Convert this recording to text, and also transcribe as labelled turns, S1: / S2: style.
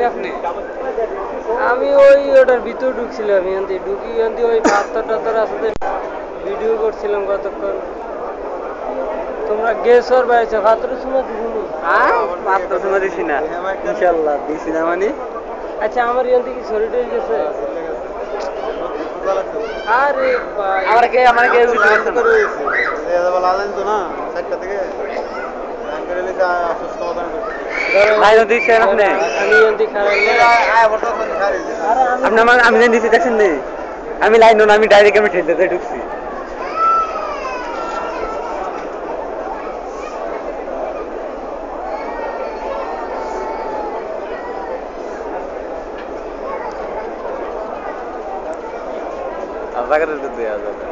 S1: আপনি?
S2: আমি ওই ওটার ভিতর ঢুকছিলাম এখান ঢুকি এখান ওই পাথর টাথর আছে ভিডিও করছিলাম কতক্ষণ। তোমরা গেছর বাইছে পাথরের সময় দিছিনি?
S1: পাঁচটার সময় দিছি না, ইনশাল্লাহ দিছি না মানে।
S2: আচ্ছা আমার এখান থেকে শরীর হয়ে গেছে। আরে ভাই
S1: আমার কে লাইন দিচ্ছেন আপনি?
S2: আমি এখান থেকে
S1: আপনি আমার আমি জানি দিচ্ছি দেখছেন নি? আমি লাইন না, আমি ডাইরেক্ট আমি ঠেলতে ঢুকছি। জায়গাটা দেওয়া যাবে।